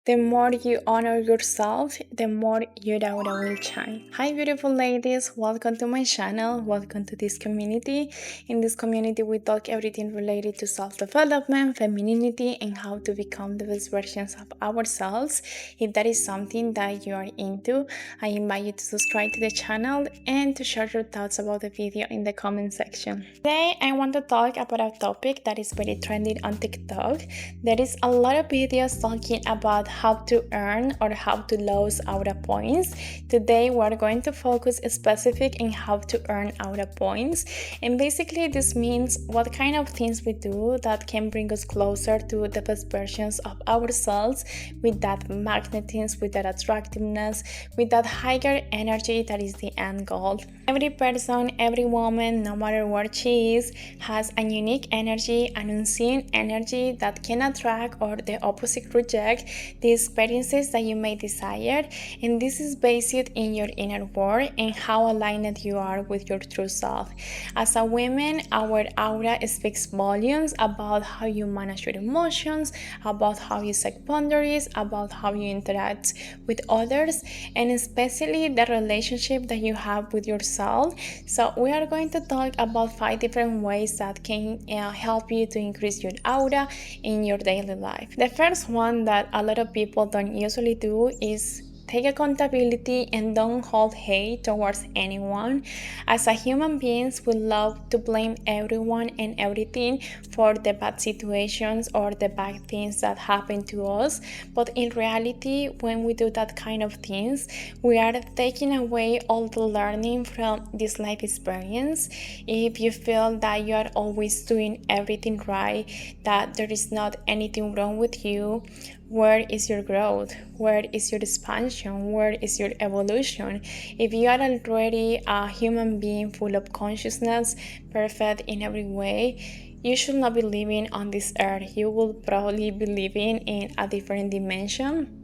The more you honor yourself, the more your aura will shine. Hi, beautiful ladies. Welcome to my channel. Welcome to this community. In this community, we talk everything related to self-development, femininity, and how to become the best versions of ourselves. If that is something that you are into, I invite you to subscribe to the channel and to share your thoughts about the video in the comment section. Today, I want to talk about a topic that is very trendy on TikTok. There is a lot of videos talking about how to earn or how to lose aura points. Today we're going to focus specific in how to earn aura points, and basically this means what kind of things we do that can bring us closer to the best versions of ourselves with that magnetism, with that attractiveness, with that higher energy that is the end goal. Every person, every woman, no matter where she is, has a unique energy, an unseen energy that can attract or the opposite reject the experiences that you may desire, and this is based in your inner world and how aligned you are with your true self. As a woman, our aura speaks volumes about how you manage your emotions, about how you set boundaries, about how you interact with others, and especially the relationship that you have with yourself. So we are going to talk about 5 different ways that can help you to increase your aura in your daily life. The first one that a lot of people don't usually do is take accountability and don't hold hate towards anyone. As a human beings, we love to blame everyone and everything for the bad situations or the bad things that happen to us. But in reality, when we do that kind of things, we are taking away all the learning from this life experience. If you feel that you are always doing everything right, that there is not anything wrong with you, where is your growth? Where is your expansion? Where is your evolution? If you are already a human being full of consciousness, perfect in every way, you should not be living on this earth. You will probably be living in a different dimension,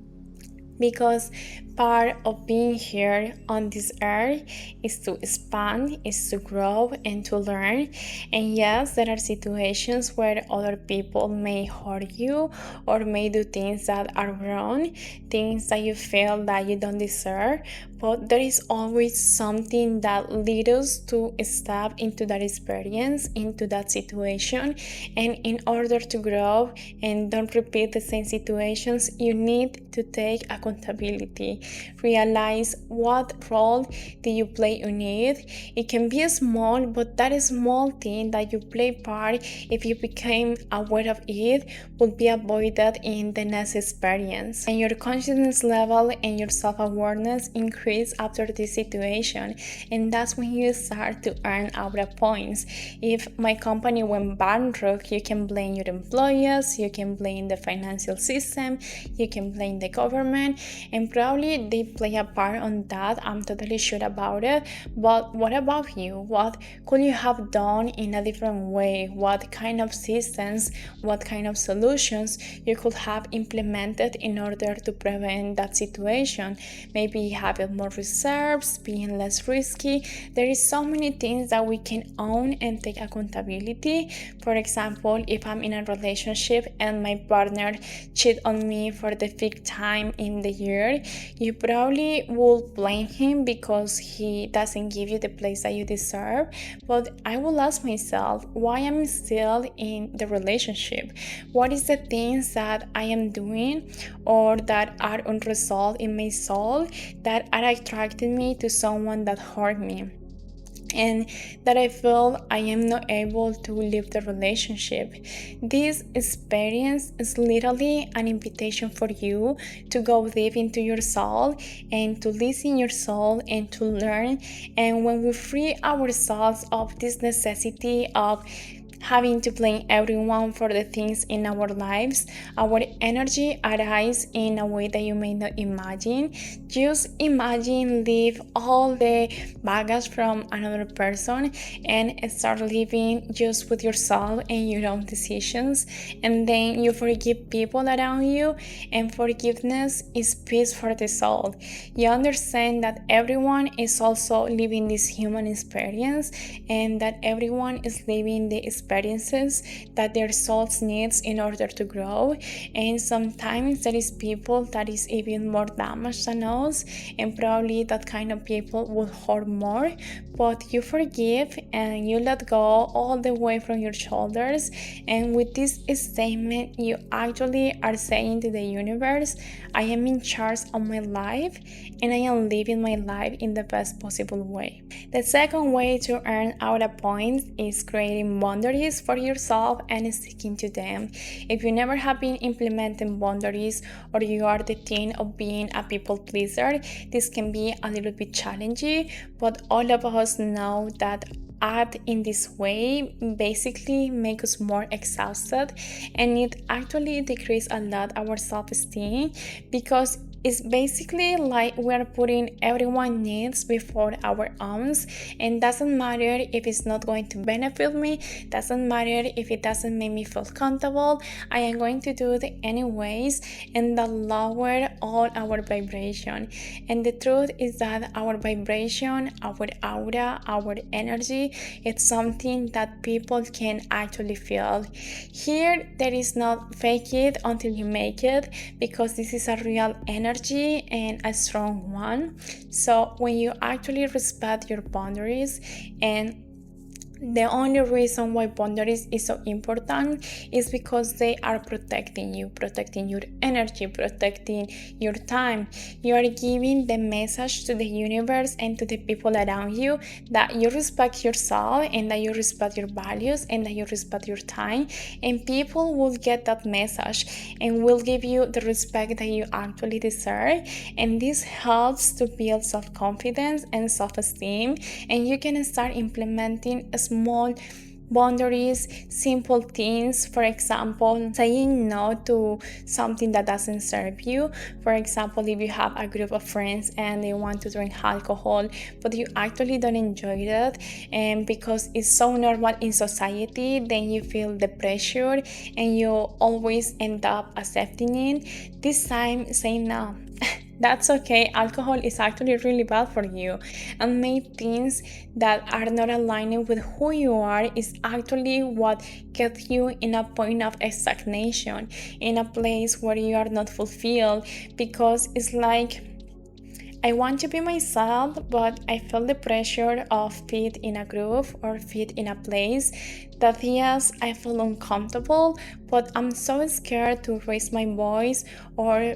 because part of being here on this earth is to expand, is to grow and to learn. And yes, there are situations where other people may hurt you or may do things that are wrong, things that you feel that you don't deserve, but there is always something that leads us to step into that experience, into that situation. And in order to grow and don't repeat the same situations, you need to take accountability. Realize what role do you play in it. It can be small, but that small thing that you play part, if you became aware of it, will be avoided in the next experience. And your consciousness level and your self-awareness increase after this situation, and that's when you start to earn aura points. If my company went bankrupt, you can blame your employees, you can blame the financial system, you can blame the government, and probably they play a part on that. I'm totally sure about it. But what about you? What could you have done in a different way? What kind of systems, what kind of solutions you could have implemented in order to prevent that situation? Maybe having more reserves, being less risky. There is so many things that we can own and take accountability. For example, if I'm in a relationship and my partner cheat on me for the 5th time in the year, you probably will blame him because he doesn't give you the place that you deserve. But I will ask myself, why am I still in the relationship? What is the things that I am doing or that are unresolved in my soul that are attracting me to someone that hurt me, and that I feel I am not able to leave the relationship? This experience is literally an invitation for you to go deep into your soul and to listen your soul and to learn. And when we free ourselves of this necessity of having to blame everyone for the things in our lives, our energy arises in a way that you may not imagine. Just imagine leave all the baggage from another person and start living just with yourself and your own decisions, and then you forgive people around you, and forgiveness is peace for the soul. You understand that everyone is also living this human experience and that everyone is living the experience experiences that their souls needs in order to grow, and sometimes there is people that is even more damaged than us, and probably that kind of people will hurt more. But you forgive and you let go all the way from your shoulders, and with this statement you actually are saying to the universe, I am in charge of my life and I am living my life in the best possible way. The second way to earn AUTA points is creating boundaries for yourself and sticking to them. If you never have been implementing boundaries, or you are the thing of being a people pleaser, this can be a little bit challenging, but all of us know that act in this way basically make us more exhausted, and it actually decreases a lot our self-esteem, because it's basically like we're putting everyone's needs before our own, and doesn't matter if it's not going to benefit me, doesn't matter if it doesn't make me feel comfortable, I am going to do it anyways, and that lower all our vibration. And the truth is that our vibration, our aura, our energy, it's something that people can actually feel. Here there is not fake it until you make it, because this is a real energy and a strong one. So when you actually respect your boundaries, and the only reason why boundaries is so important is because they are protecting you, protecting your energy, protecting your time. You are giving the message to the universe and to the people around you that you respect yourself, and that you respect your values, and that you respect your time, and people will get that message and will give you the respect that you actually deserve. And this helps to build self-confidence and self-esteem, and you can start implementing small boundaries, simple things. For example, saying no to something that doesn't serve you. For example, if you have a group of friends and they want to drink alcohol, but you actually don't enjoy that, and because it's so normal in society, then you feel the pressure and you always end up accepting it. This time, say no. That's okay. Alcohol is actually really bad for you, and many things that are not aligning with who you are is actually what gets you in a point of stagnation, in a place where you are not fulfilled, because it's like, I want to be myself, but I feel the pressure of fit in a group or fit in a place that, yes, I feel uncomfortable, but I'm so scared to raise my voice, or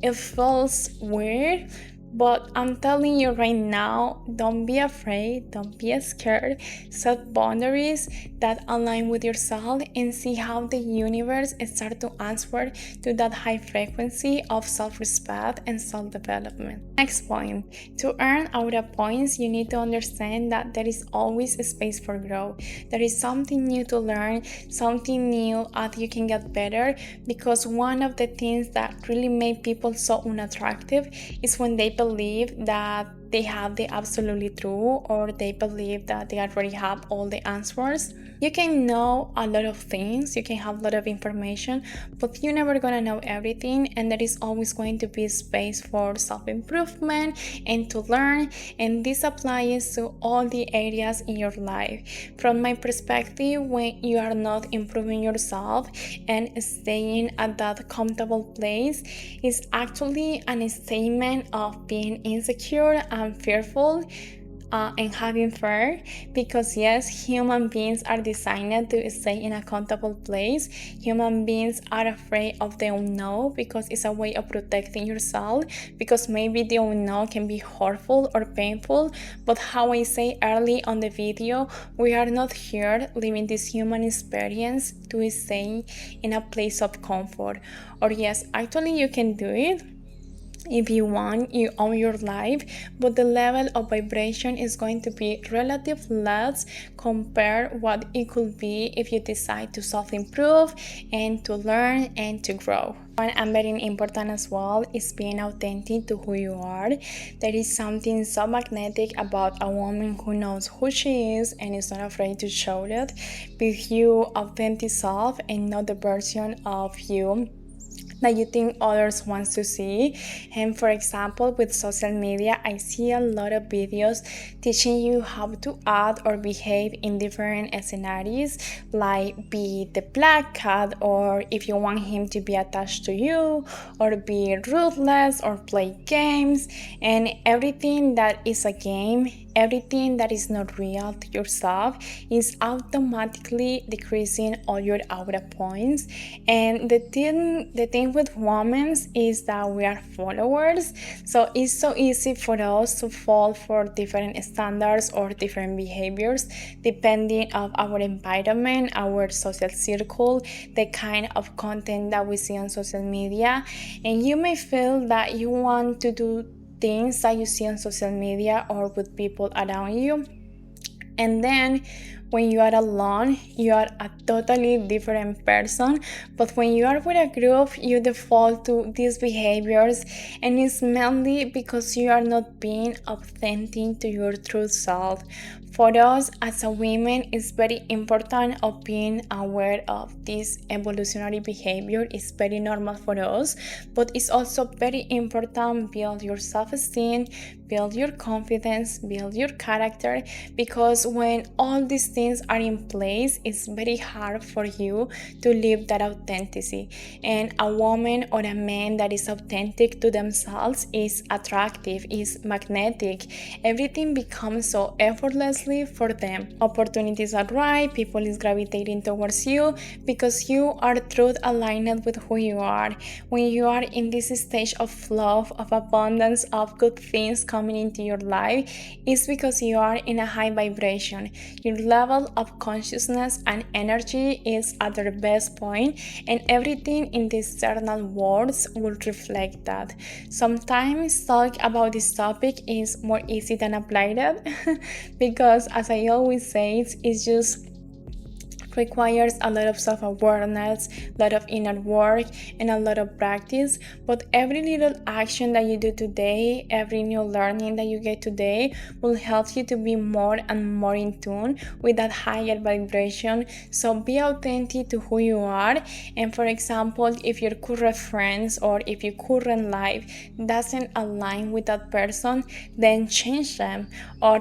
it feels weird. But I'm telling you right now, don't be afraid, don't be scared. Set boundaries that align with yourself, and see how the universe starts to answer to that high frequency of self-respect and self-development. Next point, to earn AUTA points, you need to understand that there is always a space for growth. There is something new to learn, something new that you can get better, because one of the things that really make people so unattractive is when they believe that they have the absolutely true, or they believe that they already have all the answers. You can know a lot of things, you can have a lot of information, but you're never gonna know everything, and there is always going to be space for self-improvement and to learn, and this applies to all the areas in your life. From my perspective, when you are not improving yourself and staying at that comfortable place, is actually an statement of being insecure and fearful, and having fear, because yes, human beings are designed to stay in a comfortable place. Human beings are afraid of the unknown because it's a way of protecting yourself, because maybe the unknown can be hurtful or painful. But how I say early on the video, we are not here living this human experience to stay in a place of comfort. Or yes, actually you can do it. If you want, you own your life, but the level of vibration is going to be relatively less compared what it could be if you decide to self-improve and to learn and to grow. One and very important as well is being authentic to who you are. There is something so magnetic about a woman who knows who she is and is not afraid to show it. Be your authentic self and not the version of you that you think others want to see. And for example, with social media, I see a lot of videos teaching you how to act or behave in different scenarios, like be the black cat, or if you want him to be attached to you, or be ruthless, or play games. And everything that is a game, everything that is not real to yourself, is automatically decreasing all your aura points. And the thing with women is that we are followers, so it's so easy for us to fall for different standards or different behaviors depending on our environment, our social circle, the kind of content that we see on social media. And you may feel that you want to do things that you see on social media or with people around you, and then when you are alone, you are a totally different person. But when you are with a group, you default to these behaviors, and it's mainly because you are not being authentic to your true self. For us as a women, it's very important of being aware of this evolutionary behavior. It's very normal for us, but it's also very important build your self-esteem, build your confidence, build your character, because when all these things are in place, it's very hard for you to live that authenticity. And a woman or a man that is authentic to themselves is attractive, is magnetic. Everything becomes so effortlessly for them. Opportunities are right, people is gravitating towards you because you are truth aligned with who you are. When you are in this stage of love, of abundance, of good things coming into your life, it's because you are in a high vibration. Your level of consciousness and energy is at their best point, and everything in the external worlds will reflect that. Sometimes talk about this topic is more easy than applied it because as I always say, it's just requires a lot of self-awareness, a lot of inner work, and a lot of practice. But every little action that you do today, every new learning that you get today will help you to be more and more in tune with that higher vibration. So be authentic to who you are. And for example, if your current friends or if your current life doesn't align with that person, then change them. Or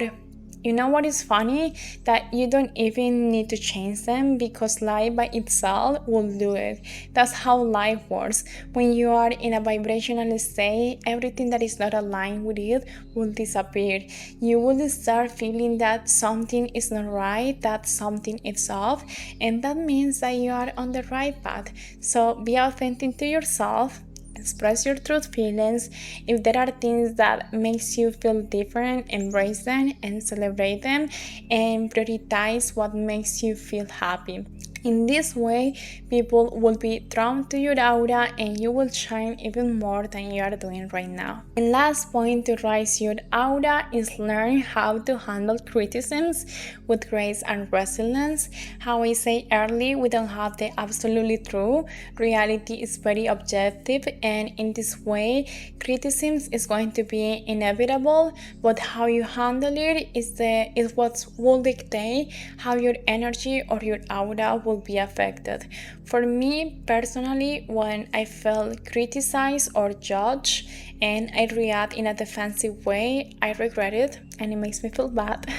you know what is funny? That you don't even need to change them because life by itself will do it. That's how life works. When you are in a vibrational state, everything that is not aligned with it will disappear. You will start feeling that something is not right, that something is off, and that means that you are on the right path. So be authentic to yourself. Express your true feelings. If there are things that makes you feel different, embrace them and celebrate them, and prioritize what makes you feel happy. In this way, people will be drawn to your aura and you will shine even more than you are doing right now. And last point to rise your aura is learn how to handle criticisms with grace and resilience. How I say earlier, we don't have the absolutely true. Reality is very objective, and in this way, criticism is going to be inevitable, but how you handle it is what will dictate how your energy or your aura will be affected. For me personally, when I feel criticized or judged and I react in a defensive way, I regret it and it makes me feel bad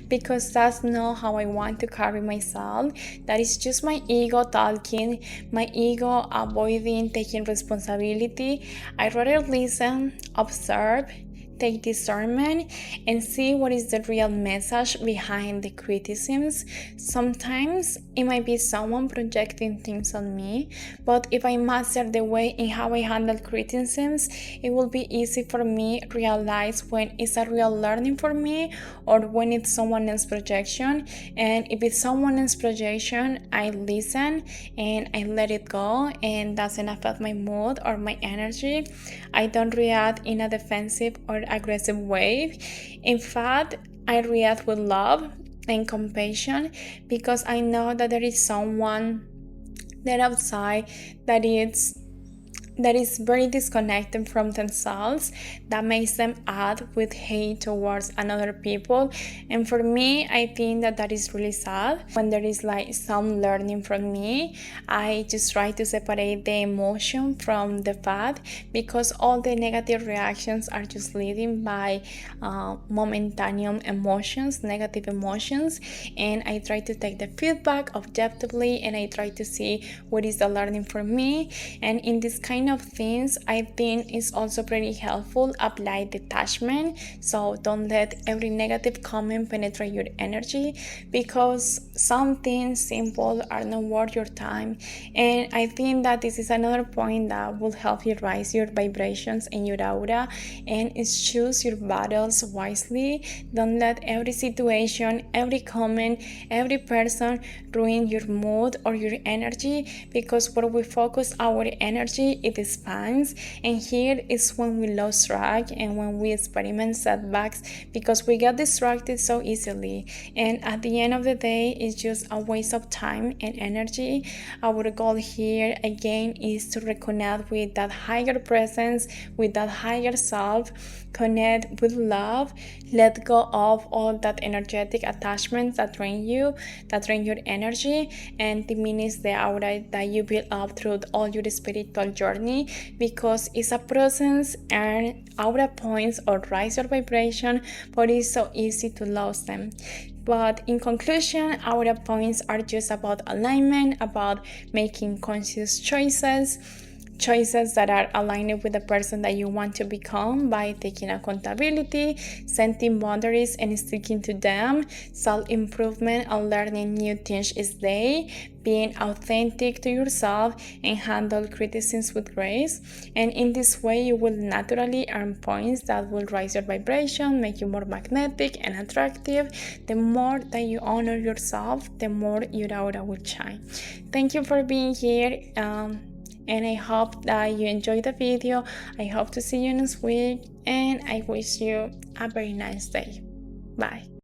because that's not how I want to carry myself. That is just my ego talking, my ego avoiding taking responsibility. I rather listen, observe, take discernment, and see what is the real message behind the criticisms. Sometimes it might be someone projecting things on me, but if I master the way in how I handle criticisms, it will be easy for me to realize when it's a real learning for me or when it's someone else's projection. And if it's someone else's projection, I listen and I let it go, and doesn't affect my mood or my energy. I don't react in a defensive or aggressive way. In fact, I react with love and compassion because I know that there is someone there outside that is that is very disconnected from themselves, that makes them act with hate towards another people. And for me, I think that that is really sad. When there is like some learning from me, I just try to separate the emotion from the fact, because all the negative reactions are just leading by momentary emotions, negative emotions. And I try to take the feedback objectively, and I try to see what is the learning for me. And in this kind of things, I think it's also pretty helpful apply detachment. So don't let every negative comment penetrate your energy, because some things simple are not worth your time. And I think that this is another point that will help you raise your vibrations and your aura, and is choose your battles wisely. Don't let every situation, every comment, every person ruin your mood or your energy, because where we focus our energy, it expands. And here is when we lose track and when we experiment setbacks, because we get distracted so easily. And at the end of the day, it's just a waste of time and energy. Our goal here again is to reconnect with that higher presence, with that higher self, connect with love, let go of all that energetic attachments that drain you, that drain your energy, and diminish the aura that you build up through all your spiritual journey, because it's a process, and aura points or rise your vibration, but it's so easy to lose them. But in conclusion, aura points are just about alignment, about making conscious choices that are aligned with the person that you want to become, by taking accountability, setting boundaries and sticking to them, self-improvement and learning new things each day, being authentic to yourself, and handle criticisms with grace. And in this way, you will naturally earn points that will raise your vibration, make you more magnetic and attractive. The more that you honor yourself, the more your aura will shine. Thank you for being here. And I hope that you enjoyed the video. I hope to see you next week, and I wish you a very nice day. Bye.